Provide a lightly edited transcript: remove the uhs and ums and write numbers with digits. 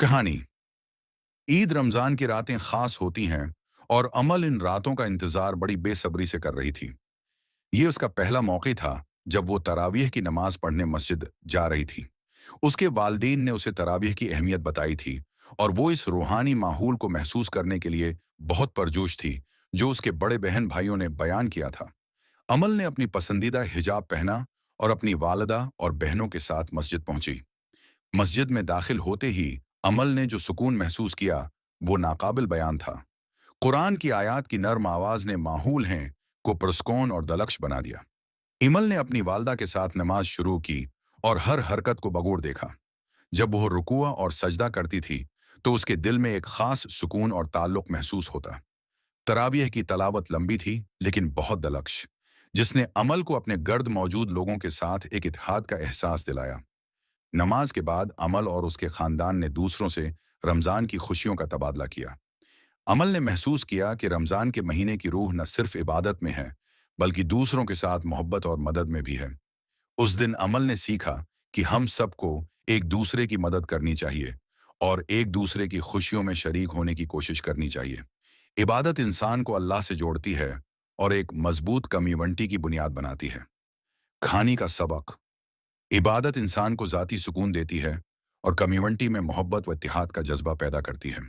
कहानी। ईद रमजान की रातें खास होती हैं और अमल इन रातों का इंतजार बड़ी बेसब्री से कर रही थी। ये उसका पहला मौका था जब वो तरावीह की नमाज पढ़ने मस्जिद जा रही थी। उसके वालिदैन ने उसे तरावीह की अहमियत बताई थी और वो इस रूहानी माहौल को महसूस करने के लिए बहुत परजोश थी जो उसके बड़े बहन भाइयों ने बयान किया था। अमल ने अपनी पसंदीदा हिजाब पहना और अपनी वालदा और बहनों के साथ मस्जिद पहुंची। मस्जिद में दाखिल होते ही अमल ने जो सुकून महसूस किया वो नाकाबिल बयान था। कुरान की आयत की नर्म आवाज ने माहौल हैं को पुरस्कून और दलक्ष बना दिया। इमल ने अपनी वालदा के साथ नमाज शुरू की और हर हरकत को बगौर देखा। जब वह रुकुआ और सजदा करती थी तो उसके दिल में एक खास सुकून और ताल्लुक महसूस होता। तरावीह की तलावत लंबी थी लेकिन बहुत दलक्ष, जिसने अमल को अपने गर्द मौजूद लोगों के साथ एक इत्तेहाद का एहसास दिलाया। नमाज के बाद अमल और उसके खानदान ने दूसरों से रमजान की खुशियों का तबादला किया। अमल ने महसूस किया कि रमजान के महीने की रूह न सिर्फ इबादत में है बल्कि दूसरों के साथ मोहब्बत और मदद में भी है। उस दिन अमल ने सीखा कि हम सबको एक दूसरे की मदद करनी चाहिए और एक दूसरे की खुशियों में शरीक होने की कोशिश करनी चाहिए। इबादत इंसान को अल्लाह से जोड़ती है और एक मजबूत कम्युनिटी की बुनियाद बनाती है। कहानी का सबक। इबादत इंसान को ज़ाती सुकून देती है और कम्युनिटी में मोहब्बत व इत्तेहाद का जज्बा पैदा करती है।